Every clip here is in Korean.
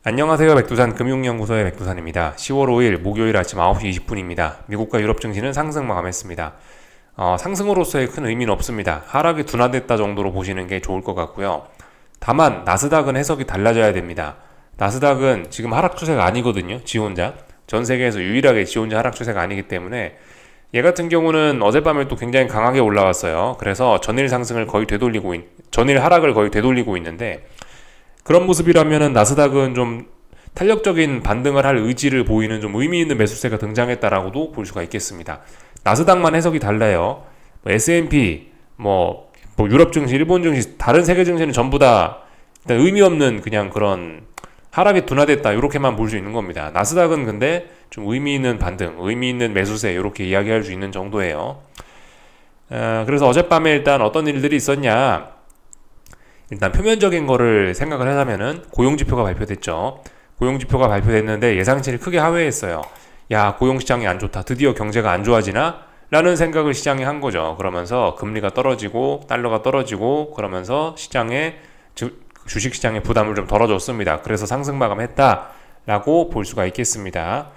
안녕하세요. 백두산 금융연구소의 백두산입니다. 10월 5일 목요일 아침 9시 20분입니다. 미국과 유럽 증시는 상승 마감했습니다. 상승으로서의 큰 의미는 없습니다. 하락이 둔화됐다 정도로 보시는 게 좋을 것 같고요. 다만 나스닥은 해석이 달라져야 됩니다. 나스닥은 지금 하락 추세가 아니거든요. 지 혼자. 전 세계에서 유일하게 지 혼자 하락 추세가 아니기 때문에 얘 같은 경우는 어젯밤에 또 굉장히 강하게 올라왔어요. 그래서 전일 하락을 거의 되돌리고 있는데 그런 모습이라면은 나스닥은 좀 탄력적인 반등을 할 의지를 보이는 좀 의미 있는 매수세가 등장했다라고도 볼 수가 있겠습니다. 나스닥만 해석이 달라요. S&P, 유럽 증시, 일본 증시, 다른 세계 증시는 전부 다 일단 의미 없는 그냥 그런 하락이 둔화됐다 이렇게만 볼 수 있는 겁니다. 나스닥은 근데 좀 의미 있는 반등, 의미 있는 매수세 이렇게 이야기할 수 있는 정도예요. 그래서 어젯밤에 일단 어떤 일들이 있었냐? 일단 표면적인 거를 생각을 하자면은 고용지표가 발표됐죠. 고용지표가 발표됐는데 예상치를 크게 하회했어요. 야, 고용시장이 안 좋다. 드디어 경제가 안 좋아지나? 라는 생각을 시장이 한 거죠. 그러면서 금리가 떨어지고 달러가 떨어지고 그러면서 주식시장의 부담을 좀 덜어줬습니다. 그래서 상승 마감했다라고 볼 수가 있겠습니다.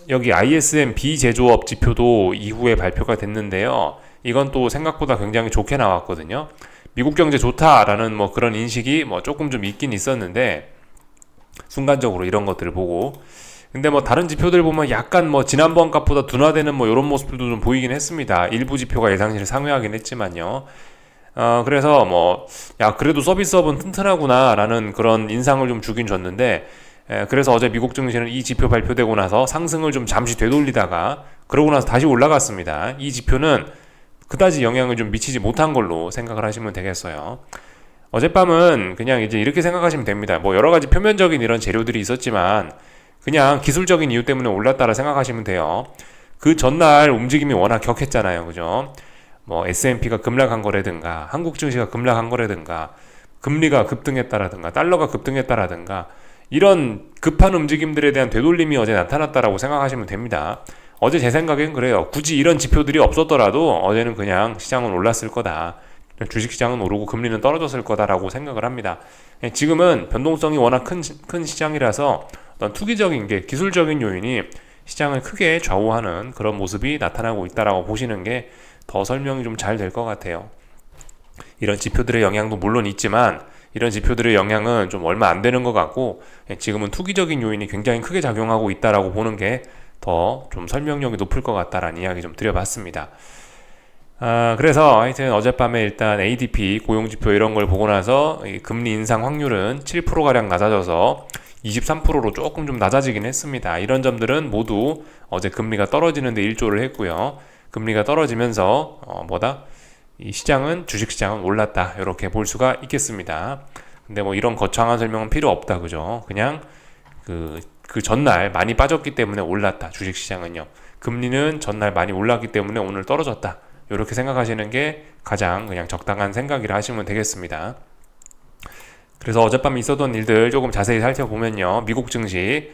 여기 ISM 비제조업 지표도 이후에 발표가 됐는데요. 이건 또 생각보다 굉장히 좋게 나왔거든요. 미국 경제 좋다라는 그런 인식이 조금 좀 있긴 있었는데 순간적으로 이런 것들을 보고 근데 다른 지표들 보면 약간 지난번 값보다 둔화되는 이런 모습들도 좀 보이긴 했습니다. 일부 지표가 예상치를 상회하긴 했지만요. 그래서 야 그래도 서비스업은 튼튼하구나라는 그런 인상을 좀 주긴 줬는데 그래서 어제 미국 증시는 이 지표 발표되고 나서 상승을 좀 잠시 되돌리다가 그러고 나서 다시 올라갔습니다. 이 지표는 그다지 영향을 좀 미치지 못한 걸로 생각을 하시면 되겠어요. 어젯밤은 그냥 이제 이렇게 생각하시면 됩니다. 여러 가지 표면적인 이런 재료들이 있었지만 그냥 기술적인 이유 때문에 올랐다라 생각하시면 돼요. 그 전날 움직임이 워낙 격했잖아요. 그죠? S&P가 급락한 거라든가 한국 증시가 급락한 거라든가 금리가 급등했다라든가 달러가 급등했다라든가 이런 급한 움직임들에 대한 되돌림이 어제 나타났다라고 생각하시면 됩니다. 어제 제 생각엔 그래요. 굳이 이런 지표들이 없었더라도 어제는 그냥 시장은 올랐을 거다. 주식시장은 오르고 금리는 떨어졌을 거다라고 생각을 합니다. 지금은 변동성이 워낙 큰 시장이라서 어떤 투기적인 게 기술적인 요인이 시장을 크게 좌우하는 그런 모습이 나타나고 있다라고 보시는 게 더 설명이 좀 잘 될 것 같아요. 이런 지표들의 영향도 물론 있지만 이런 지표들의 영향은 좀 얼마 안 되는 것 같고 지금은 투기적인 요인이 굉장히 크게 작용하고 있다라고 보는 게 더 좀 설명력이 높을 것 같다라는 이야기 좀 드려봤습니다. 그래서 하여튼 어젯밤에 일단 ADP 고용지표 이런 걸 보고 나서 이 금리 인상 확률은 7%가량 낮아져서 23%로 조금 좀 낮아지긴 했습니다. 이런 점들은 모두 어제 금리가 떨어지는데 일조를 했고요. 금리가 떨어지면서 이 주식시장은 올랐다 이렇게 볼 수가 있겠습니다. 근데 이런 거창한 설명은 필요 없다 그죠? 그냥 그 전날 많이 빠졌기 때문에 올랐다 주식시장은요. 금리는 전날 많이 올랐기 때문에 오늘 떨어졌다. 이렇게 생각하시는 게 가장 그냥 적당한 생각이라 하시면 되겠습니다. 그래서 어젯밤 있었던 일들 조금 자세히 살펴보면요. 미국 증시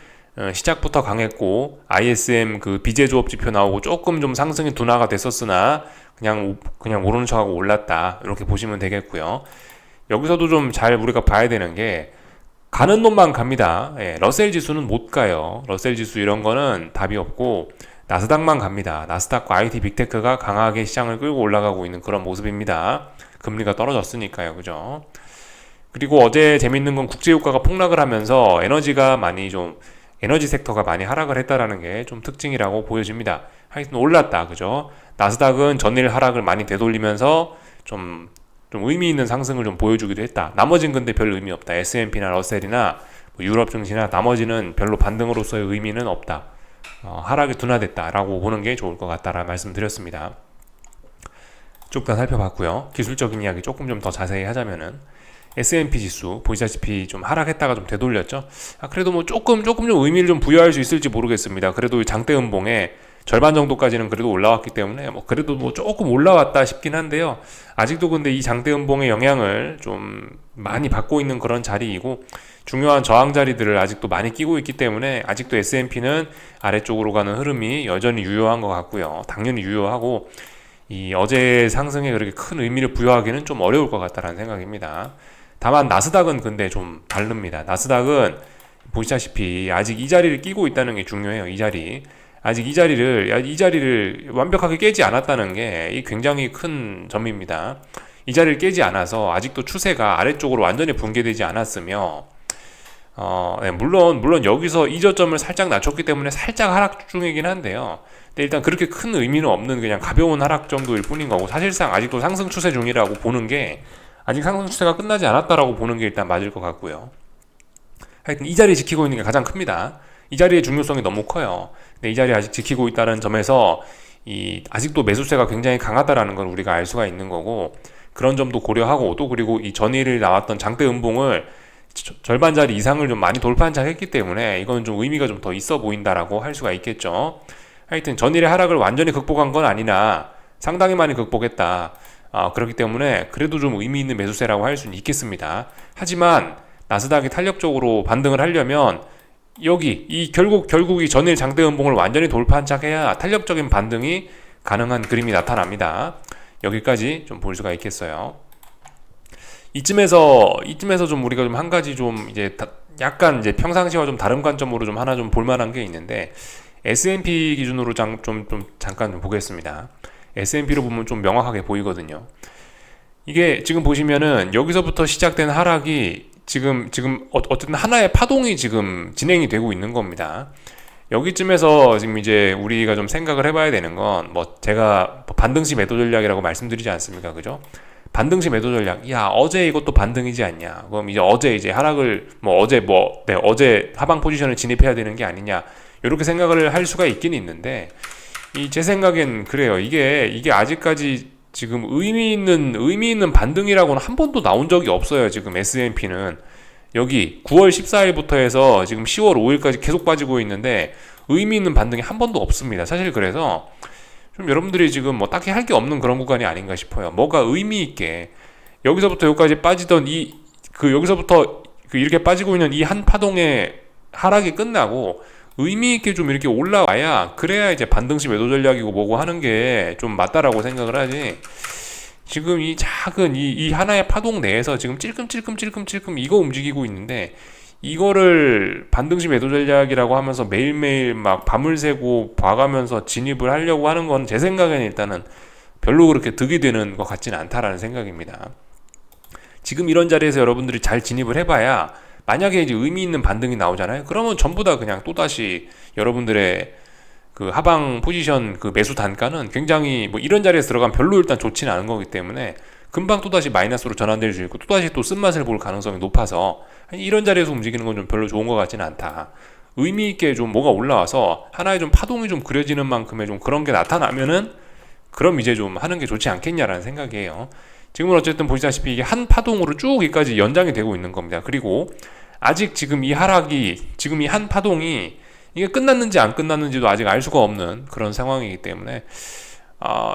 시작부터 강했고 ISM 그 비제조업 지표 나오고 조금 좀 상승이 둔화가 됐었으나 그냥 오르는 척하고 올랐다 이렇게 보시면 되겠고요. 여기서도 좀 잘 우리가 봐야 되는 게 가는 놈만 갑니다. 러셀 지수는 못 가요. 러셀 지수 이런 거는 답이 없고 나스닥만 갑니다. 나스닥과 IT 빅테크가 강하게 시장을 끌고 올라가고 있는 그런 모습입니다. 금리가 떨어졌으니까요. 그죠? 그리고 어제 재밌는 건 국제유가가 폭락을 하면서 에너지 섹터가 많이 하락을 했다라는 게 좀 특징이라고 보여집니다. 하여튼 올랐다. 그죠? 나스닥은 전일 하락을 많이 되돌리면서 좀 의미 있는 상승을 좀 보여주기도 했다. 나머지는 근데 별 의미 없다. S&P나 러셀이나 유럽 증시나 나머지는 별로 반등으로서의 의미는 없다. 하락이 둔화됐다라고 보는 게 좋을 것 같다라는 말씀 드렸습니다. 쭉 다 살펴봤고요. 기술적인 이야기 조금 좀 더 자세히 하자면은 S&P 지수 보시다시피 좀 하락했다가 좀 되돌렸죠. 그래도 조금 좀 의미를 좀 부여할 수 있을지 모르겠습니다. 그래도 장대 음봉에 절반 정도까지는 그래도 올라왔기 때문에 그래도 조금 올라왔다 싶긴 한데요. 아직도 근데 이 장대 음봉의 영향을 좀 많이 받고 있는 그런 자리이고 중요한 저항 자리들을 아직도 많이 끼고 있기 때문에 아직도 S&P는 아래쪽으로 가는 흐름이 여전히 유효한 것 같고요. 당연히 유효하고 이 어제 상승에 그렇게 큰 의미를 부여하기는 좀 어려울 것 같다는 생각입니다. 다만 나스닥은 근데 좀 다릅니다. 나스닥은 보시다시피 아직 이 자리를 끼고 있다는 게 중요해요. 이 자리. 아직 이 자리를 완벽하게 깨지 않았다는 게 굉장히 큰 점입니다. 이 자리를 깨지 않아서 아직도 추세가 아래쪽으로 완전히 붕괴되지 않았으며, 네, 물론 여기서 이 저점을 살짝 낮췄기 때문에 살짝 하락 중이긴 한데요. 근데 일단 그렇게 큰 의미는 없는 그냥 가벼운 하락 정도일 뿐인 거고, 사실상 아직도 상승 추세 중이라고 보는 게, 아직 상승 추세가 끝나지 않았다라고 보는 게 일단 맞을 것 같고요. 하여튼 이 자리 지키고 있는 게 가장 큽니다. 이 자리의 중요성이 너무 커요. 근데 이 자리 아직 지키고 있다는 점에서 아직도 매수세가 굉장히 강하다라는 걸 우리가 알 수가 있는 거고, 그런 점도 고려하고, 또 그리고 이 전일 나왔던 장대 음봉을 절반 자리 이상을 좀 많이 돌파한착했기 때문에 이건 좀 의미가 좀 더 있어 보인다라고 할 수가 있겠죠. 하여튼 전일의 하락을 완전히 극복한 건 아니나 상당히 많이 극복했다. 그렇기 때문에 그래도 좀 의미 있는 매수세라고 할 수는 있겠습니다. 하지만 나스닥이 탄력적으로 반등을 하려면 결국 이 전일 장대 음봉을 완전히 돌파한착해야 탄력적인 반등이 가능한 그림이 나타납니다. 여기까지 좀 볼 수가 있겠어요. 이쯤에서 좀 우리가 좀 한 가지 좀 이제 약간 이제 평상시와 좀 다른 관점으로 좀 하나 좀 볼만한 게 있는데, S&P 기준으로 잠깐 좀 보겠습니다. S&P로 보면 좀 명확하게 보이거든요. 이게 지금 보시면은 여기서부터 시작된 하락이 지금 어쨌든 하나의 파동이 지금 진행이 되고 있는 겁니다. 여기쯤에서 지금 이제 우리가 좀 생각을 해봐야 되는 건, 제가 반등시 매도 전략이라고 말씀드리지 않습니까? 그죠? 반등시 매도 전략. 야, 어제 이것도 반등이지 않냐? 그럼 어제 하락을, 어제 하방 포지션을 진입해야 되는 게 아니냐? 이렇게 생각을 할 수가 있긴 있는데, 제 생각엔 그래요. 이게 아직까지 지금 의미 있는 반등이라고는 한 번도 나온 적이 없어요. 지금 S&P는 여기 9월 14일부터 해서 지금 10월 5일까지 계속 빠지고 있는데 의미 있는 반등이 한 번도 없습니다. 사실 그래서 좀 여러분들이 지금 딱히 할 게 없는 그런 구간이 아닌가 싶어요. 뭐가 의미 있게 여기서부터 여기까지 빠지던 여기서부터 이렇게 빠지고 있는 이 한 파동의 하락이 끝나고 의미 있게 좀 이렇게 올라와야, 그래야 이제 반등시 매도 전략이고 뭐고 하는 게 좀 맞다라고 생각을 하지. 지금 이 작은 이 하나의 파동 내에서 지금 찔끔찔끔 이거 움직이고 있는데, 이거를 반등시 매도 전략이라고 하면서 매일매일 막 밤을 새고 봐가면서 진입을 하려고 하는 건 제 생각에는 일단은 별로 그렇게 득이 되는 것 같지는 않다라는 생각입니다. 지금 이런 자리에서 여러분들이 잘 진입을 해봐야, 만약에 이제 의미 있는 반등이 나오잖아요. 그러면 전부 다 그냥 또다시 여러분들의 그 하방 포지션 그 매수 단가는 굉장히 이런 자리에서 들어가면 별로 일단 좋지는 않은 거기 때문에 금방 또다시 마이너스로 전환될 수 있고, 또다시 또 쓴맛을 볼 가능성이 높아서 이런 자리에서 움직이는 건 좀 별로 좋은 것 같지는 않다. 의미 있게 좀 뭐가 올라와서 하나의 좀 파동이 좀 그려지는 만큼의 좀 그런 게 나타나면은, 그럼 이제 좀 하는 게 좋지 않겠냐라는 생각이에요. 지금은 어쨌든 보시다시피 이게 한 파동으로 쭉 여기까지 연장이 되고 있는 겁니다. 그리고 아직 지금 이 한 파동이 이게 끝났는지 안 끝났는지도 아직 알 수가 없는 그런 상황이기 때문에,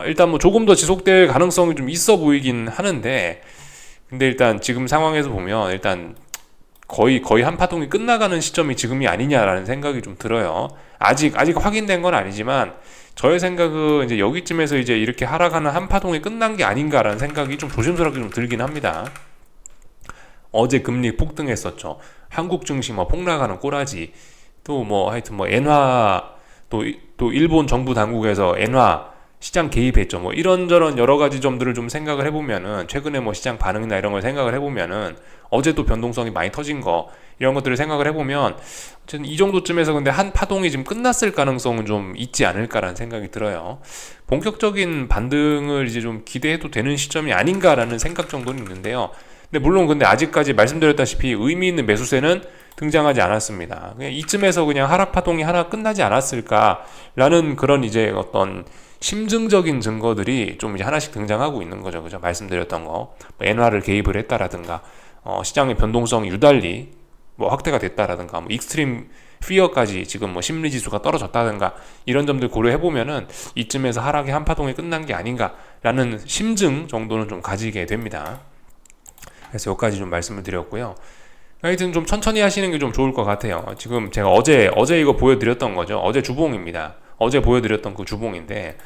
일단 조금 더 지속될 가능성이 좀 있어 보이긴 하는데, 근데 일단 지금 상황에서 보면 일단 거의 한 파동이 끝나가는 시점이 지금이 아니냐라는 생각이 좀 들어요. 아직 확인된 건 아니지만 저의 생각은 이제 여기쯤에서 이제 이렇게 하락하는 한 파동이 끝난 게 아닌가라는 생각이 좀 조심스럽게 좀 들긴 합니다. 어제 금리 폭등했었죠. 한국 증시 폭락하는 꼬라지. 또 하여튼 엔화, 또 일본 정부 당국에서 엔화 시장 개입했죠. 이런저런 여러 가지 점들을 좀 생각을 해보면은, 최근에 시장 반응이나 이런 걸 생각을 해보면은, 어제 또 변동성이 많이 터진 거, 이런 것들을 생각을 해보면, 어쨌든 이 정도쯤에서 근데 한 파동이 지금 끝났을 가능성은 좀 있지 않을까라는 생각이 들어요. 본격적인 반등을 이제 좀 기대해도 되는 시점이 아닌가라는 생각 정도는 있는데요. 근데 아직까지 말씀드렸다시피 의미 있는 매수세는 등장하지 않았습니다. 그냥 이쯤에서 그냥 하락 파동이 하나 끝나지 않았을까라는 그런 이제 어떤 심증적인 증거들이 좀 이제 하나씩 등장하고 있는 거죠. 그죠? 말씀드렸던 거. 엔화를 개입을 했다라든가, 시장의 변동성이 유달리 확대가 됐다라든가, 익스트림 피어까지 지금 심리 지수가 떨어졌다든가, 이런 점들 고려해보면은 이쯤에서 하락이 한 파동이 끝난 게 아닌가라는 심증 정도는 좀 가지게 됩니다. 그래서 여기까지 좀 말씀을 드렸고요. 하여튼 좀 천천히 하시는 게 좀 좋을 것 같아요. 지금 제가 어제 이거 보여드렸던 거죠. 어제 주봉입니다. 어제 보여드렸던 그 주봉인데,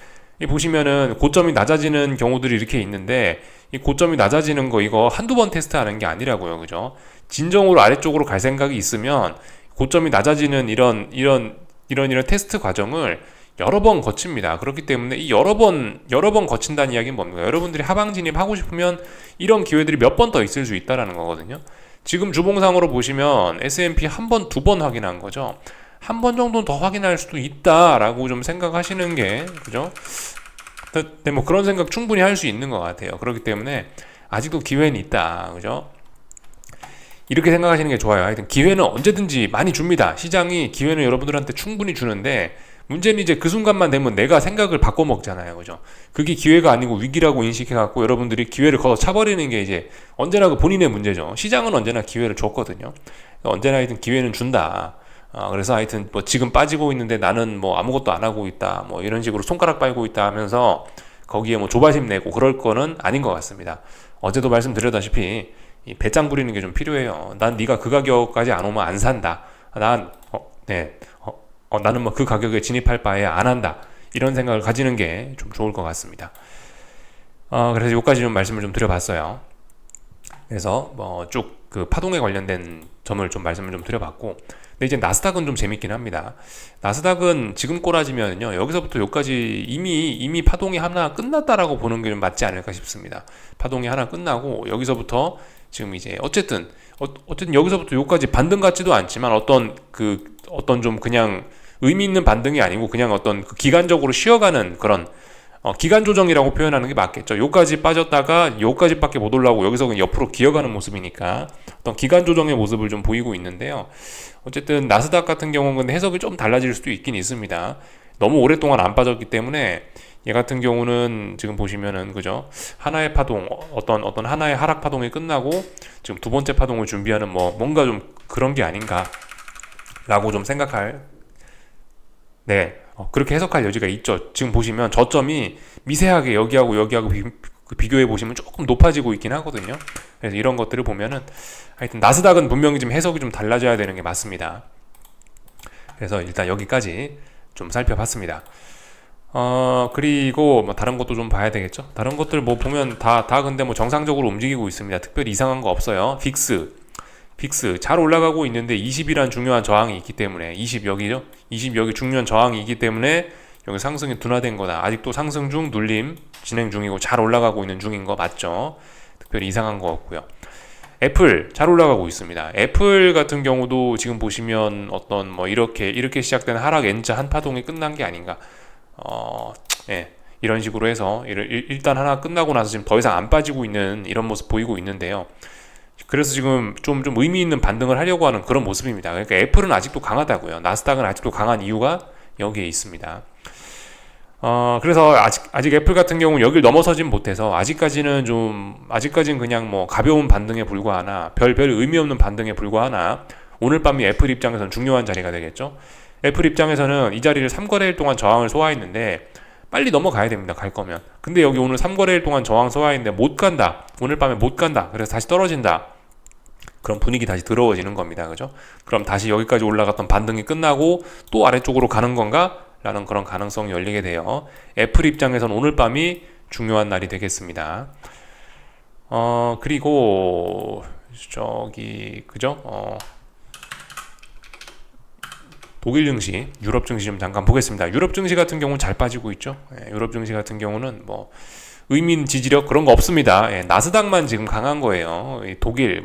이 보시면은 고점이 낮아지는 경우들이 이렇게 있는데, 이 고점이 낮아지는 거 이거 한두 번 테스트하는 게 아니라고요. 그죠? 진정으로 아래쪽으로 갈 생각이 있으면 고점이 낮아지는 이런 테스트 과정을 여러 번 거칩니다. 그렇기 때문에 이 여러 번 거친다는 이야기는 뭡니까? 여러분들이 하방 진입하고 싶으면 이런 기회들이 몇 번 더 있을 수 있다라는 거거든요. 지금 주봉상으로 보시면 S&P 한 번, 두 번 확인한 거죠. 한 번 정도는 더 확인할 수도 있다라고 좀 생각하시는 게, 그죠? 근데 뭐 그런 생각 충분히 할 수 있는 것 같아요. 그렇기 때문에 아직도 기회는 있다, 그죠? 이렇게 생각하시는 게 좋아요. 하여튼 기회는 언제든지 많이 줍니다. 시장이 기회는 여러분들한테 충분히 주는데, 문제는 이제 그 순간만 되면 내가 생각을 바꿔 먹잖아요. 그죠? 그게 기회가 아니고 위기라고 인식해갖고 여러분들이 기회를 걷어 차버리는 게 이제 언제나 그 본인의 문제죠. 시장은 언제나 기회를 줬거든요. 언제나 하여튼 기회는 준다. 그래서 하여튼 뭐 지금 빠지고 있는데 나는 뭐 아무것도 안 하고 있다. 뭐 이런 식으로 손가락 빨고 있다 하면서 거기에 뭐 조바심 내고 그럴 거는 아닌 것 같습니다. 어제도 말씀드렸다시피 이 배짱 부리는 게 좀 필요해요. 난 네가 그 가격까지 안 오면 안 산다. 나는 뭐 그 가격에 진입할 바에 안 한다. 이런 생각을 가지는 게 좀 좋을 것 같습니다. 그래서 여기까지 좀 말씀을 좀 드려봤어요. 그래서 뭐 쭉 그 파동에 관련된 점을 좀 말씀을 좀 드려봤고, 근데 이제 나스닥은 좀 재밌긴 합니다. 나스닥은 지금 꼬라지면요, 여기서부터 여기까지 이미 파동이 하나 끝났다라고 보는 게 좀 맞지 않을까 싶습니다. 파동이 하나 끝나고 여기서부터 지금 이제 어쨌든 여기서부터 여기까지 반등 같지도 않지만 어떤 좀 그냥 의미 있는 반등이 아니고 그냥 어떤 그 기간적으로 쉬어가는 그런 기간 조정이라고 표현하는 게 맞겠죠. 요까지 빠졌다가 요까지밖에 못 올라오고 여기서 그냥 옆으로 기어가는 모습이니까 어떤 기간 조정의 모습을 좀 보이고 있는데요. 어쨌든 나스닥 같은 경우는 근데 해석이 좀 달라질 수도 있긴 있습니다. 너무 오랫동안 안 빠졌기 때문에 얘 같은 경우는 지금 보시면은, 그죠? 하나의 파동, 어떤 하나의 하락 파동이 끝나고 지금 두 번째 파동을 준비하는 뭔가 좀 그런 게 아닌가라고 좀 생각할, 그렇게 해석할 여지가 있죠. 지금 보시면 저점이 미세하게 여기하고 비교해 보시면 조금 높아지고 있긴 하거든요. 그래서 이런 것들을 보면은 하여튼 나스닥은 분명히 좀 해석이 좀 달라져야 되는 게 맞습니다. 그래서 일단 여기까지 좀 살펴봤습니다. 그리고 뭐 다른 것도 좀 봐야 되겠죠. 다른 것들 뭐 보면 다 근데 뭐 정상적으로 움직이고 있습니다. 특별히 이상한 거 없어요. 빅스 잘 올라가고 있는데 20이란 중요한 저항이 있기 때문에 20 여기죠. 20 여기 중요한 저항이 있기 때문에 여기 상승이 둔화된 거다. 아직도 상승 중, 눌림 진행 중이고 잘 올라가고 있는 중인 거 맞죠? 특별히 이상한 거 없고요. 애플 잘 올라가고 있습니다. 애플 같은 경우도 지금 보시면 어떤 뭐 이렇게 시작된 하락 N자 한 파동이 끝난 게 아닌가. 이런 식으로 해서 일단 하나 끝나고 나서 지금 더 이상 안 빠지고 있는 이런 모습 보이고 있는데요. 그래서 지금 좀 의미 있는 반등을 하려고 하는 그런 모습입니다. 그러니까 애플은 아직도 강하다고요. 나스닥은 아직도 강한 이유가 여기에 있습니다. 그래서 아직 애플 같은 경우는 여길 넘어서진 못해서 아직까지는 그냥 뭐 가벼운 반등에 불과하나 별 의미 없는 반등에 불과하나 오늘 밤이 애플 입장에서는 중요한 자리가 되겠죠. 애플 입장에서는 이 자리를 3거래일 동안 저항을 소화했는데 빨리 넘어가야 됩니다. 갈 거면. 근데 여기 오늘 3거래일 동안 저항 소화했는데 못 간다. 오늘 밤에 못 간다. 그래서 다시 떨어진다. 그럼 분위기 다시 더러워지는 겁니다. 그죠? 그럼 다시 여기까지 올라갔던 반등이 끝나고 또 아래쪽으로 가는 건가? 라는 그런 가능성이 열리게 돼요. 애플 입장에서는 오늘 밤이 중요한 날이 되겠습니다. 그리고 그죠? 독일 증시, 유럽 증시 좀 잠깐 보겠습니다. 유럽 증시 같은 경우는 잘 빠지고 있죠. 유럽 증시 같은 경우는 뭐 의민 지지력 그런 거 없습니다. 나스닥만 지금 강한 거예요. 독일,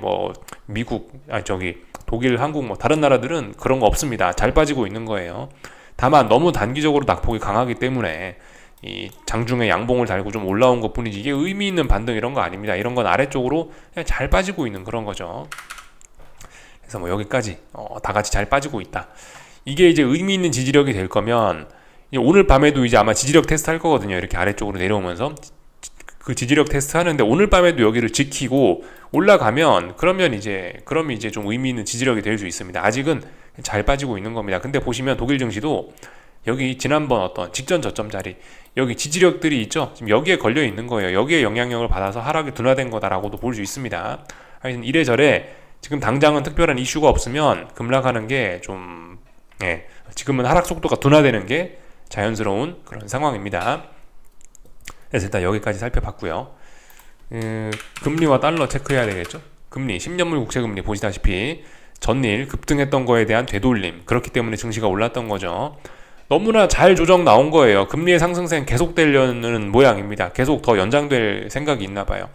미국, 독일, 한국 다른 나라들은 그런 거 없습니다. 잘 빠지고 있는 거예요. 다만 너무 단기적으로 낙폭이 강하기 때문에 이 장중에 양봉을 달고 좀 올라온 것 뿐이지 이게 의미 있는 반등 이런 거 아닙니다. 이런 건 아래쪽으로 그냥 잘 빠지고 있는 그런 거죠. 그래서 뭐 여기까지 다 같이 잘 빠지고 있다. 이게 이제 의미 있는 지지력이 될 거면 오늘 밤에도 이제 아마 지지력 테스트 할 거거든요. 이렇게 아래쪽으로 내려오면서 그 지지력 테스트 하는데 오늘 밤에도 여기를 지키고 올라가면 그럼 이제 좀 의미 있는 지지력이 될 수 있습니다. 아직은 잘 빠지고 있는 겁니다. 근데 보시면 독일 증시도 여기 지난번 어떤 직전 저점 자리 여기 지지력들이 있죠. 지금 여기에 걸려 있는 거예요. 여기에 영향력을 받아서 하락이 둔화된 거다라고도 볼 수 있습니다. 하여튼 이래저래 지금 당장은 특별한 이슈가 없으면 급락하는 게 좀 지금은 하락 속도가 둔화되는 게 자연스러운 그런 상황입니다. 그래서 일단 여기까지 살펴봤고요. 금리와 달러 체크해야 되겠죠. 금리, 10년물 국채금리 보시다시피 전일 급등했던 거에 대한 되돌림, 그렇기 때문에 증시가 올랐던 거죠. 너무나 잘 조정 나온 거예요. 금리의 상승세는 계속되려는 모양입니다. 계속 더 연장될 생각이 있나 봐요.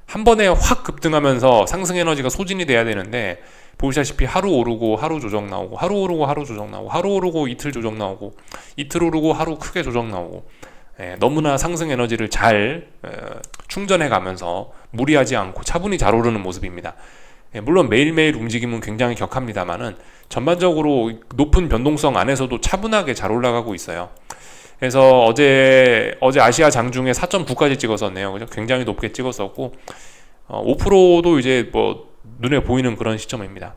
한 번에 확 급등하면서 상승 에너지가 소진이 돼야 되는데, 보시다시피 하루 오르고 하루 조정 나오고, 하루 오르고 하루 조정 나오고, 하루 오르고 이틀 조정 나오고, 이틀 오르고 하루 크게 조정 나오고, 너무나 상승 에너지를 잘 충전해 가면서 무리하지 않고 차분히 잘 오르는 모습입니다. 물론 매일매일 움직임은 굉장히 격합니다만은 전반적으로 높은 변동성 안에서도 차분하게 잘 올라가고 있어요. 그래서 어제 아시아 장중에 4.9까지 찍었었네요. 그죠? 굉장히 높게 찍었었고 5%도 이제 뭐 눈에 보이는 그런 시점입니다.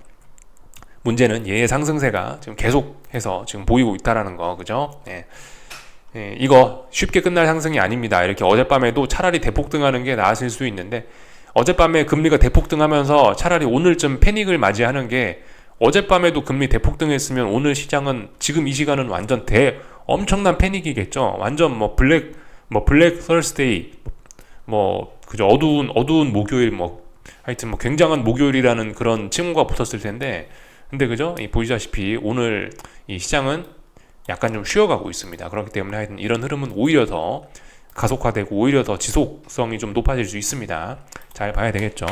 문제는 얘의 상승세가 지금 계속해서 지금 보이고 있다라는 거, 그죠? 이거 쉽게 끝날 상승이 아닙니다. 이렇게 어젯밤에도 차라리 대폭등하는 게 나았을 수 있는데, 어젯밤에 금리가 대폭등하면서 차라리 오늘쯤 패닉을 맞이하는 게, 어젯밤에도 금리 대폭등했으면 오늘 시장은 지금 이 시간은 완전 엄청난 패닉이겠죠. 완전 블랙 서스데이, 그죠, 어두운 목요일, 하여튼 굉장한 목요일이라는 그런 칭호가 붙었을 텐데, 근데 그죠, 보시다시피 오늘 이 시장은 약간 좀 쉬어가고 있습니다. 그렇기 때문에 하여튼 이런 흐름은 오히려 더 가속화되고 오히려 더 지속성이 좀 높아질 수 있습니다. 잘 봐야 되겠죠.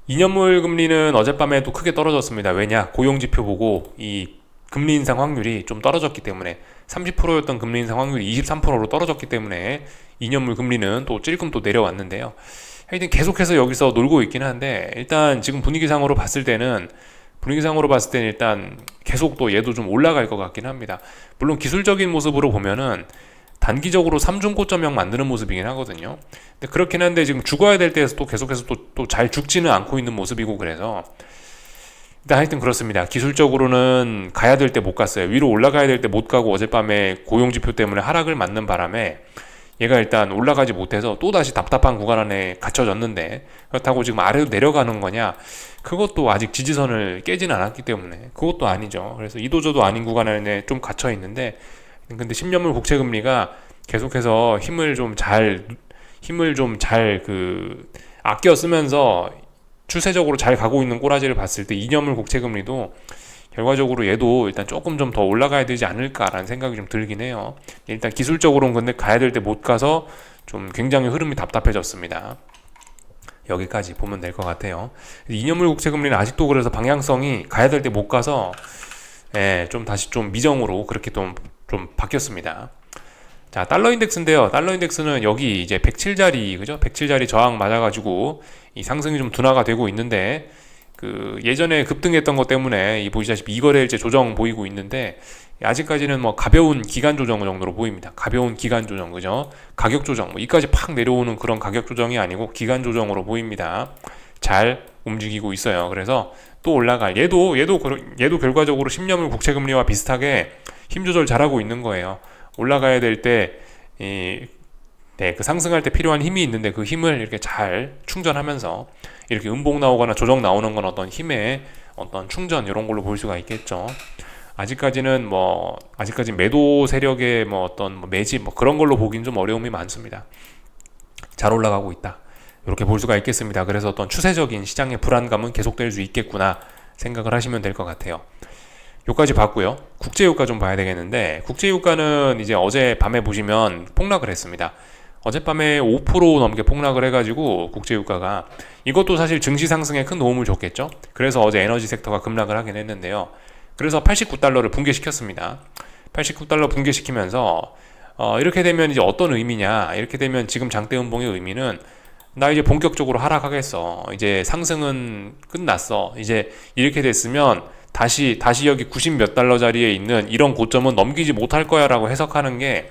2년물 금리는 어젯밤에도 크게 떨어졌습니다. 왜냐? 고용지표 보고 이 금리 인상 확률이 좀 떨어졌기 때문에, 30%였던 금리 인상 확률이 23%로 떨어졌기 때문에 2년물 금리는 또 찔끔 또 내려왔는데요. 하여튼 계속해서 여기서 놀고 있긴 한데, 일단 지금 분위기상으로 봤을 때는 일단 계속 또 얘도 좀 올라갈 것 같긴 합니다. 물론 기술적인 모습으로 보면은 단기적으로 3중 고점형 만드는 모습이긴 하거든요. 근데 그렇긴 한데 지금 죽어야 될 때에서 또 계속해서 또 잘 죽지는 않고 있는 모습이고, 그래서 일단 하여튼 그렇습니다. 기술적으로는 가야 될 때 못 갔어요. 위로 올라가야 될 때 못 가고, 어젯밤에 고용지표 때문에 하락을 맞는 바람에 얘가 일단 올라가지 못해서 또다시 답답한 구간 안에 갇혀졌는데, 그렇다고 지금 아래로 내려가는 거냐? 그것도 아직 지지선을 깨지는 않았기 때문에 그것도 아니죠. 그래서 이도저도 아닌 구간 안에 좀 갇혀 있는데, 근데 10년물 국채금리가 계속해서 힘을 좀 잘 아껴 쓰면서 추세적으로 잘 가고 있는 꼬라지를 봤을 때 2년물 국채금리도 결과적으로 얘도 일단 조금 좀 더 올라가야 되지 않을까라는 생각이 좀 들긴 해요. 일단 기술적으로는 근데 가야 될 때 못 가서 좀 굉장히 흐름이 답답해졌습니다. 여기까지 보면 될 것 같아요. 2년물 국채금리는 아직도 그래서 방향성이 가야 될 때 못 가서 좀 다시 좀 미정으로 그렇게 좀 바뀌었습니다. 자, 달러 인덱스인데요. 달러 인덱스는 여기 이제 107자리, 그죠? 107자리 저항 맞아가지고 이 상승이 좀 둔화가 되고 있는데, 예전에 급등했던 것 때문에 보시다시피 이거래일제 조정 보이고 있는데, 아직까지는 가벼운 기간 조정 정도로 보입니다. 가벼운 기간 조정, 그죠? 가격 조정, 이까지 팍 내려오는 그런 가격 조정이 아니고 기간 조정으로 보입니다. 잘 움직이고 있어요. 그래서 또 올라갈, 얘도 결과적으로 10년물 국채금리와 비슷하게 힘 조절 잘하고 있는 거예요. 올라가야 될 때, 그 상승할 때 필요한 힘이 있는데 그 힘을 이렇게 잘 충전하면서, 이렇게 음봉 나오거나 조정 나오는 건 어떤 힘의 어떤 충전, 이런 걸로 볼 수가 있겠죠. 아직까지는 매도 세력의 어떤 매집 그런 걸로 보긴 좀 어려움이 많습니다. 잘 올라가고 있다, 이렇게 볼 수가 있겠습니다. 그래서 어떤 추세적인 시장의 불안감은 계속될 수 있겠구나 생각을 하시면 될 것 같아요. 요까지 봤고요. 국제유가 좀 봐야 되겠는데, 국제유가는 이제 어제 밤에 보시면 폭락을 했습니다. 어젯밤에 5% 넘게 폭락을 해가지고 국제유가가, 이것도 사실 증시 상승에 큰 도움을 줬겠죠. 그래서 어제 에너지 섹터가 급락을 하긴 했는데요. 그래서 89달러를 붕괴시켰습니다. 89달러 붕괴시키면서 이렇게 되면 이제 어떤 의미냐, 이렇게 되면 지금 장대 음봉의 의미는, 나 이제 본격적으로 하락하겠어, 이제 상승은 끝났어, 이제 이렇게 됐으면 다시 여기 90 몇 달러 자리에 있는 이런 고점은 넘기지 못할 거야 라고 해석하는 게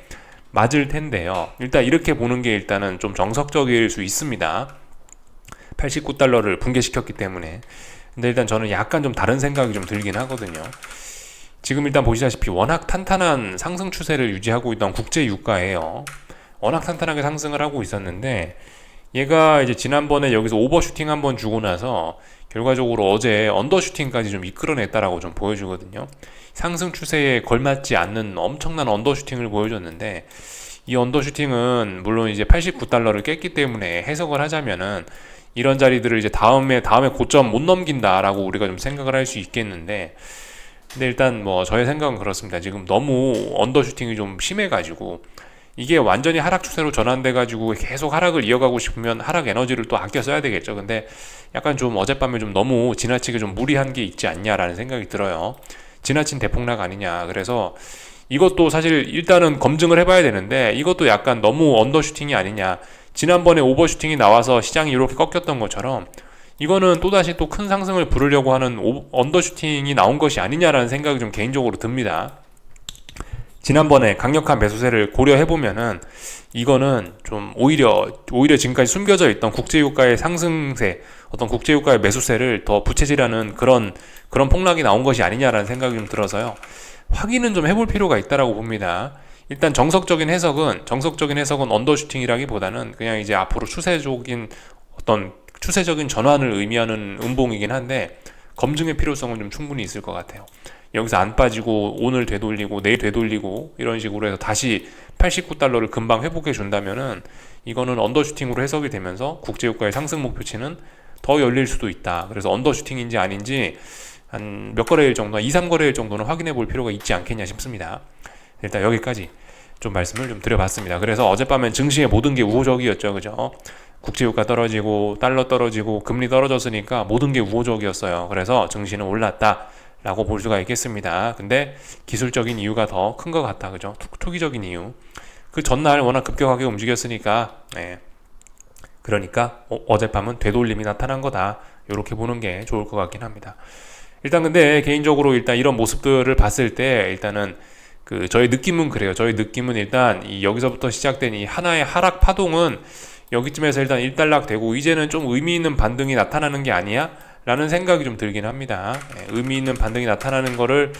맞을 텐데요. 일단 이렇게 보는 게 일단은 좀 정석적일 수 있습니다. 89달러를 붕괴시켰기 때문에. 근데 일단 저는 약간 좀 다른 생각이 좀 들긴 하거든요. 지금 일단 보시다시피 워낙 탄탄한 상승 추세를 유지하고 있던 국제 유가예요. 워낙 탄탄하게 상승을 하고 있었는데, 얘가 이제 지난번에 여기서 오버슈팅 한번 주고 나서 결과적으로 어제 언더슈팅까지 좀 이끌어냈다라고 좀 보여주거든요. 상승 추세에 걸맞지 않는 엄청난 언더슈팅을 보여줬는데, 이 언더슈팅은 물론 이제 89달러를 깼기 때문에 해석을 하자면은 이런 자리들을 이제 다음에 고점 못 넘긴다라고 우리가 좀 생각을 할 수 있겠는데, 근데 일단 뭐 저의 생각은 그렇습니다. 지금 너무 언더슈팅이 좀 심해가지고 이게 완전히 하락 추세로 전환돼가지고 계속 하락을 이어가고 싶으면 하락 에너지를 또 아껴 써야 되겠죠. 근데 약간 좀 어젯밤에 좀 너무 지나치게 좀 무리한 게 있지 않냐라는 생각이 들어요. 지나친 대폭락 아니냐. 그래서 이것도 사실 일단은 검증을 해봐야 되는데, 이것도 약간 너무 언더슈팅이 아니냐. 지난번에 오버슈팅이 나와서 시장이 이렇게 꺾였던 것처럼 이거는 또다시 또 큰 상승을 부르려고 하는 언더슈팅이 나온 것이 아니냐라는 생각이 좀 개인적으로 듭니다. 지난번에 강력한 매수세를 고려해보면은 이거는 좀 오히려 지금까지 숨겨져 있던 국제유가의 상승세, 어떤 국제유가의 매수세를 더 부채질하는 그런 폭락이 나온 것이 아니냐라는 생각이 좀 들어서요. 확인은 좀 해볼 필요가 있다라고 봅니다. 일단 정석적인 해석은 언더슈팅이라기보다는 그냥 이제 앞으로 추세적인 전환을 의미하는 음봉이긴 한데, 검증의 필요성은 좀 충분히 있을 것 같아요. 여기서 안 빠지고 오늘 되돌리고 내일 되돌리고 이런 식으로 해서 다시 89달러를 금방 회복해 준다면은 이거는 언더슈팅으로 해석이 되면서 국제유가의 상승 목표치는 더 열릴 수도 있다. 그래서 언더슈팅인지 아닌지 한 몇 거래일 정도, 2, 3거래일 정도는 확인해 볼 필요가 있지 않겠냐 싶습니다. 일단 여기까지 좀 말씀을 좀 드려봤습니다. 그래서 어젯밤엔 증시의 모든 게 우호적이었죠. 그죠? 국제유가 떨어지고 달러 떨어지고 금리 떨어졌으니까 모든 게 우호적이었어요. 그래서 증시는 올랐다 라고 볼 수가 있겠습니다. 근데 기술적인 이유가 더 큰 것 같다. 그죠? 투기적인 이유. 그 전날 워낙 급격하게 움직였으니까, 그러니까 어젯밤은 되돌림이 나타난 거다. 이렇게 보는 게 좋을 것 같긴 합니다. 일단 근데 개인적으로 일단 이런 모습들을 봤을 때 일단은 저의 느낌은 그래요. 저의 느낌은 일단 여기서부터 시작된 이 하나의 하락 파동은 여기쯤에서 일단 일단락되고 이제는 좀 의미 있는 반등이 나타나는 게 아니야? 라는 생각이 좀 들긴 합니다. 의미 있는 반등이 나타나는 거를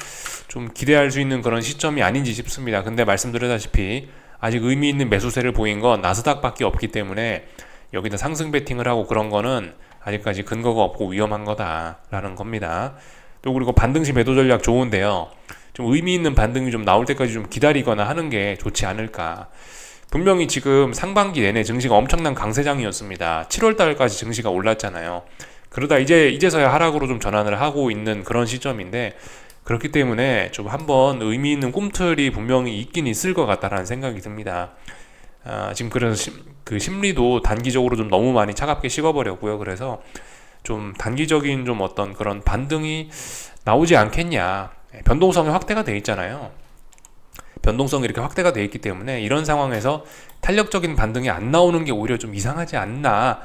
좀 기대할 수 있는 그런 시점이 아닌지 싶습니다. 근데 말씀드렸다시피 아직 의미 있는 매수세를 보인 건 나스닥밖에 없기 때문에 여기다 상승 베팅을 하고 그런 거는 아직까지 근거가 없고 위험한 거다라는 겁니다. 또 그리고 반등시 매도 전략 좋은데요. 좀 의미 있는 반등이 좀 나올 때까지 좀 기다리거나 하는 게 좋지 않을까. 분명히 지금 상반기 내내 증시가 엄청난 강세장이었습니다. 7월 달까지 증시가 올랐잖아요. 그러다 이제서야 하락으로 좀 전환을 하고 있는 그런 시점인데, 그렇기 때문에 좀 한번 의미 있는 꿈틀이 분명히 있긴 있을 것 같다라는 생각이 듭니다. 지금 그래서 그 심리도 단기적으로 좀 너무 많이 차갑게 식어버렸고요. 그래서 좀 단기적인 좀 어떤 그런 반등이 나오지 않겠냐. 변동성이 확대가 돼 있잖아요. 변동성이 이렇게 확대가 돼 있기 때문에 이런 상황에서 탄력적인 반등이 안 나오는 게 오히려 좀 이상하지 않나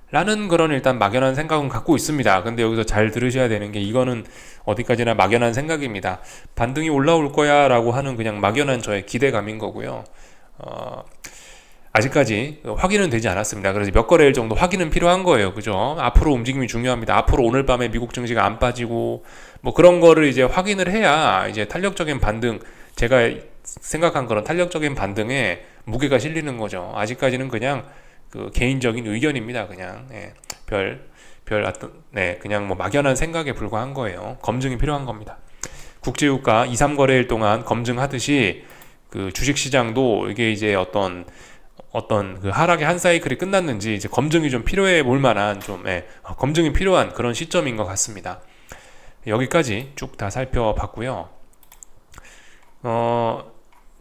라는 그런 일단 막연한 생각은 갖고 있습니다. 근데 여기서 잘 들으셔야 되는 게, 이거는 어디까지나 막연한 생각입니다. 반등이 올라올 거야 라고 하는 그냥 막연한 저의 기대감인 거고요. 아직까지 확인은 되지 않았습니다. 그래서 몇 거래일 정도 확인은 필요한 거예요. 그죠? 앞으로 움직임이 중요합니다. 앞으로 오늘 밤에 미국 증시가 안 빠지고 뭐 그런 거를 이제 확인을 해야 이제 탄력적인 반등, 제가 생각한 그런 탄력적인 반등에 무게가 실리는 거죠. 아직까지는 그냥 개인적인 의견입니다. 그냥 그냥 뭐 막연한 생각에 불과한 거예요. 검증이 필요한 겁니다. 국제유가 2, 3거래일 동안 검증하듯이 주식시장도 이게 이제 어떤 그 하락의 한 사이클이 끝났는지 이제 검증이 좀 필요해 볼 만한 검증이 필요한 그런 시점인 것 같습니다. 여기까지 쭉 다 살펴봤고요.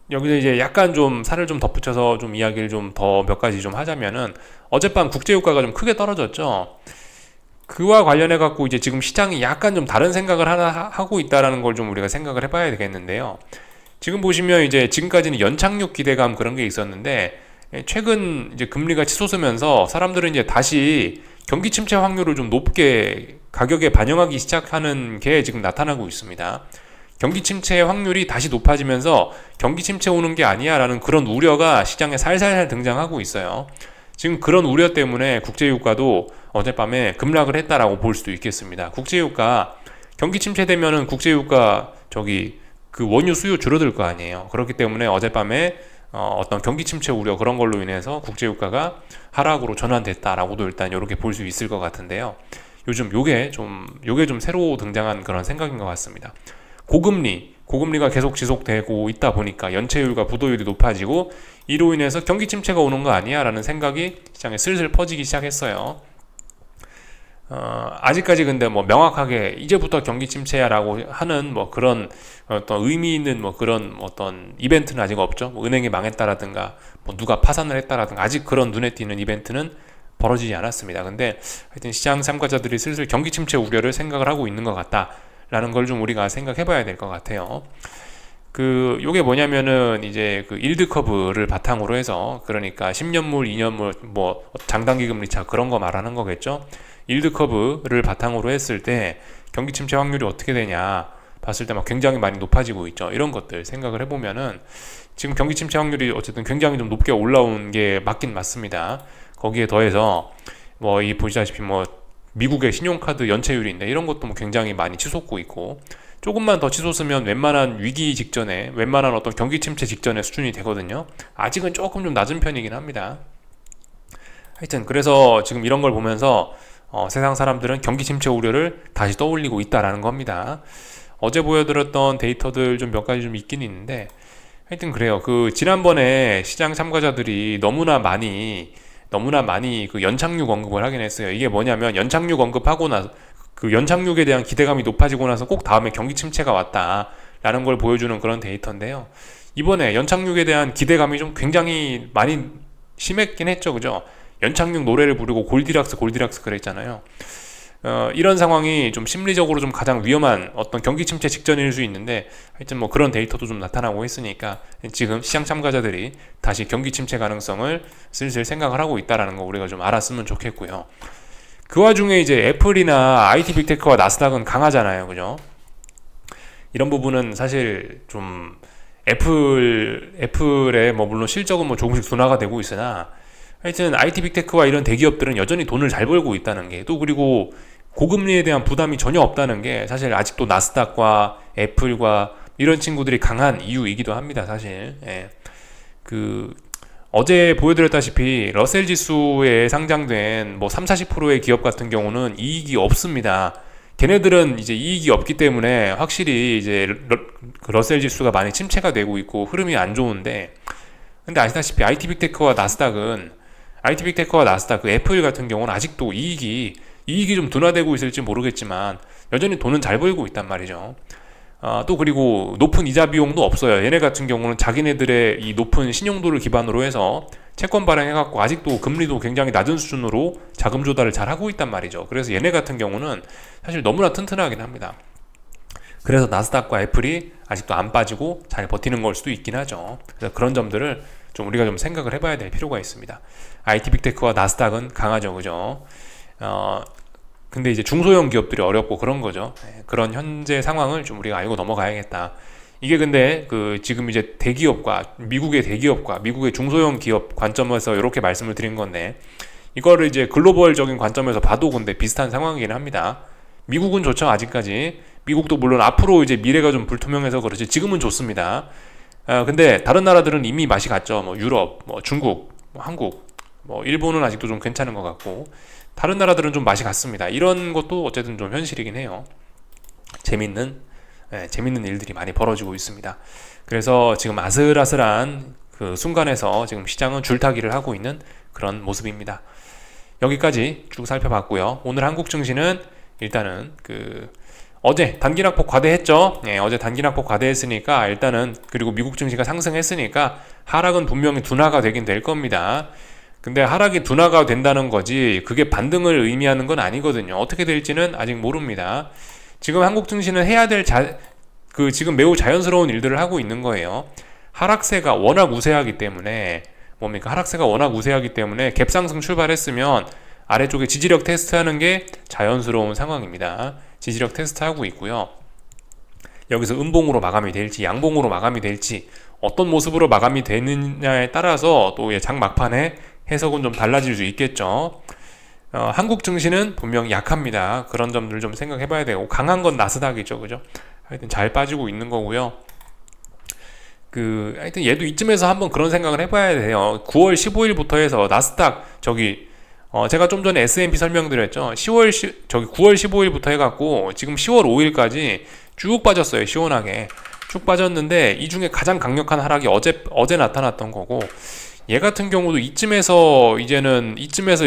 여기서 이제 약간 좀 살을 좀 덧붙여서 좀 이야기를 좀 더 몇 가지 좀 하자면은, 어젯밤 국제유가가 좀 크게 떨어졌죠. 그와 관련해 갖고 이제 지금 시장이 약간 좀 다른 생각을 하고 있다라는 걸 좀 우리가 생각을 해봐야 되겠는데요. 지금 보시면 이제 지금까지는 연착륙 기대감 그런 게 있었는데, 최근 이제 금리가 치솟으면서 사람들은 이제 다시 경기 침체 확률을 좀 높게 가격에 반영하기 시작하는 게 지금 나타나고 있습니다. 경기 침체 확률이 다시 높아지면서 경기 침체 오는 게 아니야 라는 그런 우려가 시장에 살살살 등장하고 있어요. 지금 그런 우려 때문에 국제유가도 어젯밤에 급락을 했다라고 볼 수도 있겠습니다. 국제유가 경기 침체되면은 국제유가 그 원유 수요 줄어들 거 아니에요. 그렇기 때문에 어젯밤에 어떤 경기 침체 우려 그런 걸로 인해서 국제유가가 하락으로 전환됐다라고도 일단 이렇게 볼 수 있을 것 같은데요. 요즘 요게 좀 새로 등장한 그런 생각인 것 같습니다. 고금리, 고금리가 계속 지속되고 있다 보니까 연체율과 부도율이 높아지고 이로 인해서 경기 침체가 오는 거 아니야? 라는 생각이 시장에 슬슬 퍼지기 시작했어요. 아직까지 근데 뭐 명확하게 이제부터 경기 침체야라고 하는 뭐 그런 어떤 의미 있는 뭐 그런 어떤 이벤트는 아직 없죠. 뭐 은행이 망했다라든가 뭐 누가 파산을 했다라든가 아직 그런 눈에 띄는 이벤트는 벌어지지 않았습니다. 근데 하여튼 시장 참가자들이 슬슬 경기 침체 우려를 생각을 하고 있는 것 같다라는 걸 좀 우리가 생각해 봐야 될 것 같아요. 요게 뭐냐면은 이제 그 일드 커브를 바탕으로 해서 그러니까 10년물, 2년물 뭐 장단기 금리 차 그런 거 말하는 거겠죠. 일드 커브를 바탕으로 했을 때 경기 침체 확률이 어떻게 되냐 봤을 때 막 굉장히 많이 높아지고 있죠. 이런 것들 생각을 해보면은 지금 경기 침체 확률이 어쨌든 굉장히 좀 높게 올라온 게 맞긴 맞습니다. 거기에 더해서 뭐 이 보시다시피 뭐 미국의 신용카드 연체율인데 이런 것도 뭐 굉장히 많이 치솟고 있고 조금만 더 치솟으면 웬만한 위기 직전에 웬만한 어떤 경기 침체 직전의 수준이 되거든요. 아직은 조금 좀 낮은 편이긴 합니다. 하여튼 그래서 지금 이런 걸 보면서 세상 사람들은 경기 침체 우려를 다시 떠올리고 있다라는 겁니다. 어제 보여드렸던 데이터들 좀 몇 가지 좀 있긴 있는데 하여튼 그래요. 지난번에 시장 참가자들이 너무나 많이 그 연착륙 언급을 하긴 했어요. 이게 뭐냐면 연착륙 언급하고 나서 그 연착륙에 대한 기대감이 높아지고 나서 꼭 다음에 경기 침체가 왔다라는 걸 보여주는 그런 데이터인데요. 이번에 연착륙에 대한 기대감이 좀 굉장히 많이 심했긴 했죠. 그죠? 연착륙 노래를 부르고 골디락스 그랬잖아요. 이런 상황이 좀 심리적으로 좀 가장 위험한 어떤 경기 침체 직전일 수 있는데 하여튼 뭐 그런 데이터도 좀 나타나고 있으니까 지금 시장 참가자들이 다시 경기 침체 가능성을 슬슬 생각을 하고 있다라는 거 우리가 좀 알았으면 좋겠고요. 그 와중에 이제 애플이나 IT 빅테크와 나스닥은 강하잖아요. 그죠? 이런 부분은 사실 좀 애플의 뭐 물론 실적은 뭐 조금씩 둔화가 되고 있으나 하여튼 IT 빅테크와 이런 대기업들은 여전히 돈을 잘 벌고 있다는 게 또 그리고 고금리에 대한 부담이 전혀 없다는 게 사실 아직도 나스닥과 애플과 이런 친구들이 강한 이유이기도 합니다. 사실 어제 보여드렸다시피 러셀 지수에 상장된 뭐 30-40%의 기업 같은 경우는 이익이 없습니다. 걔네들은 이제 이익이 없기 때문에 확실히 이제 러셀 지수가 많이 침체가 되고 있고 흐름이 안 좋은데 근데 아시다시피 IT 빅테크와 나스닥 그 애플 같은 경우는 아직도 이익이 좀 둔화되고 있을지 모르겠지만 여전히 돈은 잘 벌고 있단 말이죠. 또 그리고 높은 이자 비용도 없어요. 얘네 같은 경우는 자기네들의 이 높은 신용도를 기반으로 해서 채권 발행해갖고 아직도 금리도 굉장히 낮은 수준으로 자금 조달을 잘 하고 있단 말이죠. 그래서 얘네 같은 경우는 사실 너무나 튼튼하긴 합니다. 그래서 나스닥과 애플이 아직도 안 빠지고 잘 버티는 걸 수도 있긴 하죠. 그래서 그런 점들을 좀 우리가 좀 생각을 해봐야 될 필요가 있습니다. IT 빅테크와 나스닥은 강하죠, 그죠? 근데 이제 중소형 기업들이 어렵고 그런 거죠. 그런 현재 상황을 좀 우리가 알고 넘어가야겠다. 이게 근데 지금 이제 미국의 대기업과 미국의 중소형 기업 관점에서 이렇게 말씀을 드린 건데 이거를 이제 글로벌적인 관점에서 봐도 근데 비슷한 상황이긴 합니다. 미국은 좋죠, 아직까지. 미국도 물론 앞으로 이제 미래가 좀 불투명해서 그렇지 지금은 좋습니다. 근데 다른 나라들은 이미 맛이 갔죠. 뭐 유럽, 뭐 중국, 뭐 한국, 뭐 일본은 아직도 좀 괜찮은 것 같고 다른 나라들은 좀 맛이 갔습니다. 이런 것도 어쨌든 좀 현실이긴 해요. 재밌는 일들이 많이 벌어지고 있습니다. 그래서 지금 아슬아슬한 그 순간에서 지금 시장은 줄타기를 하고 있는 그런 모습입니다. 여기까지 쭉 살펴봤고요. 오늘 한국 증시는 일단은 어제 단기낙폭 과대했죠. 어제 단기낙폭 과대했으니까 일단은 그리고 미국 증시가 상승했으니까 하락은 분명히 둔화가 되긴 될 겁니다. 근데 하락이 둔화가 된다는 거지 그게 반등을 의미하는 건 아니거든요. 어떻게 될지는 아직 모릅니다. 지금 한국 증시는 해야 될 지금 매우 자연스러운 일들을 하고 있는 거예요. 하락세가 워낙 우세하기 때문에 갭상승 출발했으면 아래쪽에 지지력 테스트하는 게 자연스러운 상황입니다. 지지력 테스트하고 있고요. 여기서 음봉으로 마감이 될지 양봉으로 마감이 될지 어떤 모습으로 마감이 되느냐에 따라서 또 장 막판에 해석은 좀 달라질 수 있겠죠. 한국 증시는 분명히 약합니다. 그런 점들을 좀 생각해 봐야 되고 강한 건 나스닥이죠. 그죠? 하여튼 잘 빠지고 있는 거고요. 하여튼 얘도 이쯤에서 한번 그런 생각을 해봐야 돼요. 9월 15일부터 해서 나스닥 제가 좀 전에 S&P 설명드렸죠. 9월 15일부터 해갖고 지금 10월 5일까지 쭉 빠졌어요. 시원하게. 쭉 빠졌는데 이 중에 가장 강력한 하락이 어제 나타났던 거고, 얘 같은 경우도 이쯤에서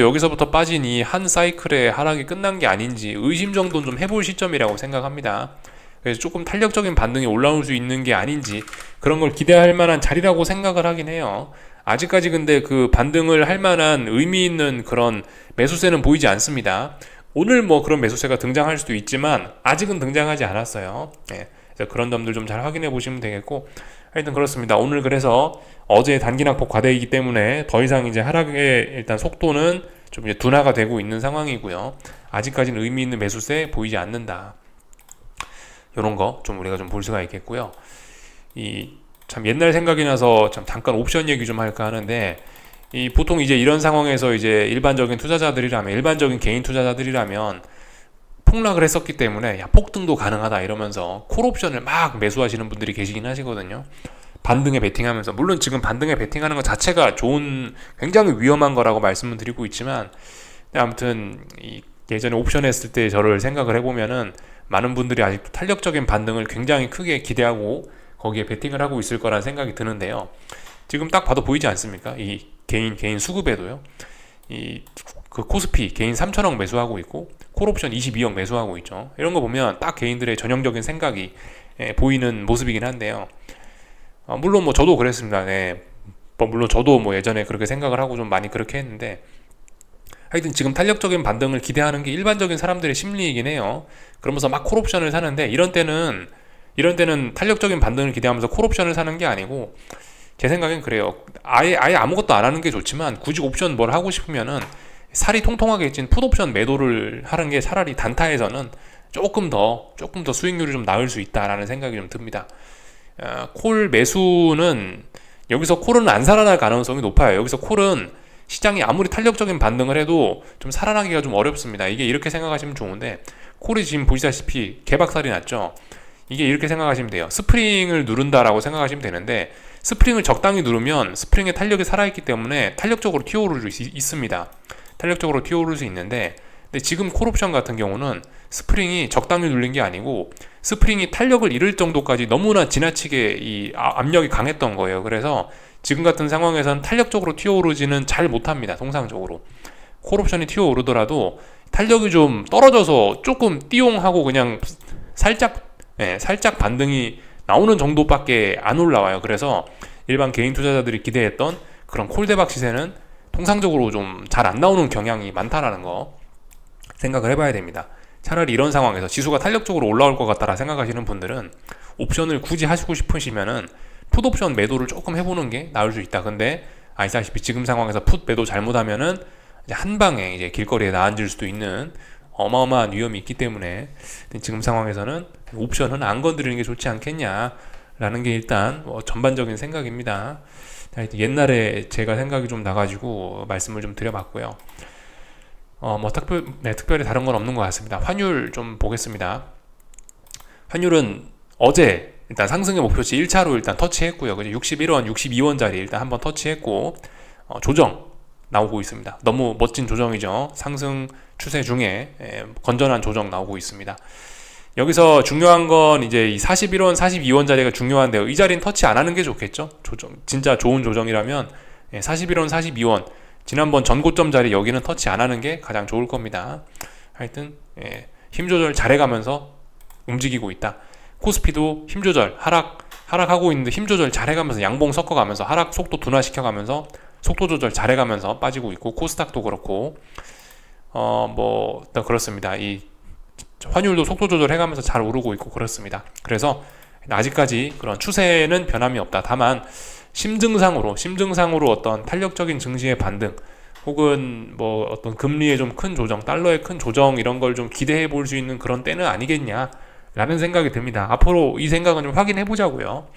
여기서부터 빠진 이 한 사이클의 하락이 끝난 게 아닌지 의심 정도는 좀 해볼 시점이라고 생각합니다. 그래서 조금 탄력적인 반등이 올라올 수 있는 게 아닌지 그런 걸 기대할 만한 자리라고 생각을 하긴 해요. 아직까지 근데 그 반등을 할 만한 의미 있는 그런 매수세는 보이지 않습니다. 오늘 뭐 그런 매수세가 등장할 수도 있지만 아직은 등장하지 않았어요. 네. 그래서 그런 점들 좀 잘 확인해 보시면 되겠고, 하여튼 그렇습니다. 오늘 그래서 어제 단기낙폭 과대이기 때문에 더 이상 이제 하락의 일단 속도는 좀 이제 둔화가 되고 있는 상황이고요. 아직까지는 의미 있는 매수세 보이지 않는다. 이런 거 좀 우리가 좀 볼 수가 있겠고요. 참 옛날 생각이 나서 참 잠깐 옵션 얘기 좀 할까 하는데, 보통 이제 이런 상황에서 이제 일반적인 개인 투자자들이라면 폭락을 했었기 때문에 야, 폭등도 가능하다 이러면서 콜옵션을 막 매수하시는 분들이 계시긴 하시거든요. 반등에 베팅하면서, 물론 지금 반등에 베팅하는 것 자체가 굉장히 위험한 거라고 말씀을 드리고 있지만, 아무튼 예전에 옵션 했을 때 저를 생각을 해보면은 많은 분들이 아직도 탄력적인 반등을 굉장히 크게 기대하고 거기에 베팅을 하고 있을 거라는 생각이 드는데요. 지금 딱 봐도 보이지 않습니까? 이 개인 수급에도요. 그 코스피 개인 3천억 매수하고 있고 콜옵션 22억 매수하고 있죠. 이런 거 보면 딱 개인들의 전형적인 생각이 보이는 모습이긴 한데요. 물론 뭐 저도 그랬습니다. 네. 물론 저도 뭐 예전에 그렇게 생각을 하고 좀 많이 그렇게 했는데, 하여튼 지금 탄력적인 반등을 기대하는 게 일반적인 사람들의 심리이긴 해요. 그러면서 막 콜옵션을 사는데, 이런 때는 탄력적인 반등을 기대하면서 콜옵션을 사는 게 아니고, 제 생각엔 그래요. 아예 아무것도 안 하는 게 좋지만 굳이 옵션 뭘 하고 싶으면은 살이 통통하게 찐 풋옵션 매도를 하는 게 차라리 단타에서는 조금 더 수익률이 좀 나을 수 있다라는 생각이 좀 듭니다. 콜 매수는, 여기서 콜은 안 살아날 가능성이 높아요. 여기서 콜은 시장이 아무리 탄력적인 반등을 해도 좀 살아나기가 좀 어렵습니다. 이게 이렇게 생각하시면 좋은데, 콜이 지금 보시다시피 개박살이 났죠. 이게 이렇게 생각하시면 돼요. 스프링을 누른다라고 생각하시면 되는데, 스프링을 적당히 누르면 스프링의 탄력이 살아있기 때문에 탄력적으로 튀어오를 수 있습니다. 탄력적으로 튀어오를 수 있는데, 근데 지금 콜옵션 같은 경우는 스프링이 적당히 눌린 게 아니고 스프링이 탄력을 잃을 정도까지 너무나 지나치게 이 압력이 강했던 거예요. 그래서 지금 같은 상황에서는 탄력적으로 튀어오르지는 잘 못합니다. 통상적으로 콜옵션이 튀어오르더라도 탄력이 좀 떨어져서 조금 띠용하고 그냥 살짝 반등이 나오는 정도밖에 안 올라와요. 그래서 일반 개인 투자자들이 기대했던 그런 콜대박 시세는 통상적으로 좀 잘 안 나오는 경향이 많다라는 거 생각을 해봐야 됩니다. 차라리 이런 상황에서 지수가 탄력적으로 올라올 것 같다라 생각하시는 분들은 옵션을 굳이 하시고 싶으시면은 풋옵션 매도를 조금 해보는 게 나을 수 있다. 근데 아시다시피 지금 상황에서 풋 매도 잘못하면은 이제 한 방에 이제 길거리에 나앉을 수도 있는 어마어마한 위험이 있기 때문에 지금 상황에서는 옵션은 안 건드리는 게 좋지 않겠냐라는 게 일단 전반적인 생각입니다. 옛날에 제가 생각이 좀 나가지고 말씀을 좀 드려봤고요. 특별히 다른 건 없는 것 같습니다. 환율 좀 보겠습니다. 환율은 어제 일단 상승의 목표치 1차로 일단 터치했고요. 61원, 62원짜리 일단 한번 터치했고, 조정 나오고 있습니다. 너무 멋진 조정이죠. 상승 추세 중에 건전한 조정 나오고 있습니다. 여기서 중요한 건 이제 이 41원, 42원 자리가 중요한데요. 이 자리는 터치 안 하는 게 좋겠죠. 진짜 좋은 조정이라면 41원, 42원 지난번 전고점 자리 여기는 터치 안 하는 게 가장 좋을 겁니다. 하여튼 힘 조절 잘해가면서 움직이고 있다. 코스피도 힘 조절 하락하고 있는데 힘 조절 잘해가면서 양봉 섞어가면서 하락 속도 둔화시켜가면서 속도 조절 잘해가면서 빠지고 있고, 코스닥도 그렇고 그렇습니다. 이 환율도 속도 조절해가면서 잘 오르고 있고 그렇습니다. 그래서 아직까지 그런 추세는 변함이 없다. 다만 심증상으로 어떤 탄력적인 증시의 반등 혹은 뭐 어떤 금리의 좀 큰 조정, 달러의 큰 조정 이런 걸 좀 기대해 볼 수 있는 그런 때는 아니겠냐라는 생각이 듭니다. 앞으로 이 생각은 좀 확인해 보자고요.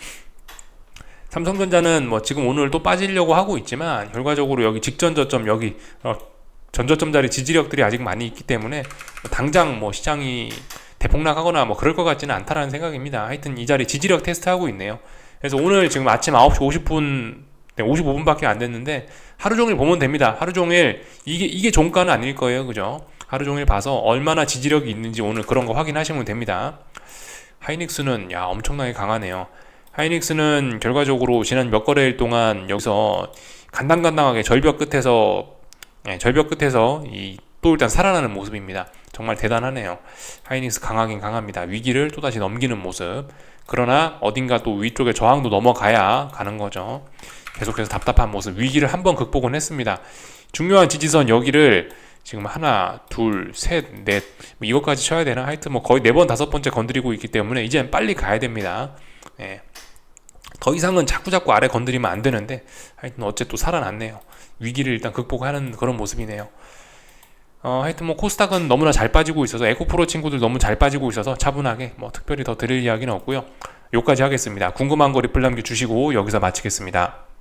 삼성전자는 뭐 지금 오늘 또 빠지려고 하고 있지만 결과적으로 여기 직전 저점 여기 전저점 자리 지지력들이 아직 많이 있기 때문에 당장 뭐 시장이 대폭락하거나 뭐 그럴 것 같지는 않다라는 생각입니다. 하여튼 이 자리 지지력 테스트하고 있네요. 그래서 오늘 지금 아침 9시 50분 55분밖에 안 됐는데 하루 종일 보면 됩니다. 하루 종일 이게 종가는 아닐 거예요. 그죠? 하루 종일 봐서 얼마나 지지력이 있는지 오늘 그런 거 확인하시면 됩니다. 하이닉스는 야 엄청나게 강하네요. 하이닉스는 결과적으로 지난 몇 거래일 동안 여기서 간당간당하게 절벽 끝에서 또 일단 살아나는 모습입니다. 정말 대단하네요. 하이닉스 강하긴 강합니다. 위기를 또다시 넘기는 모습. 그러나 어딘가 또 위쪽에 저항도 넘어가야 가는 거죠. 계속해서 답답한 모습. 위기를 한번 극복은 했습니다. 중요한 지지선 여기를 지금 하나, 둘, 셋, 넷 이것까지 쳐야 되나? 하여튼 뭐 거의 4번, 5번째 건드리고 있기 때문에 이제는 빨리 가야 됩니다. 예. 더 이상은 자꾸자꾸 아래 건드리면 안 되는데 하여튼 어째 또 살아났네요. 위기를 일단 극복하는 그런 모습이네요. 하여튼 뭐 코스닥은 너무나 잘 빠지고 있어서 에코프로 친구들 너무 잘 빠지고 있어서 차분하게 뭐 특별히 더 드릴 이야기는 없고요. 여기까지 하겠습니다. 궁금한 거 리플 남겨주시고 여기서 마치겠습니다.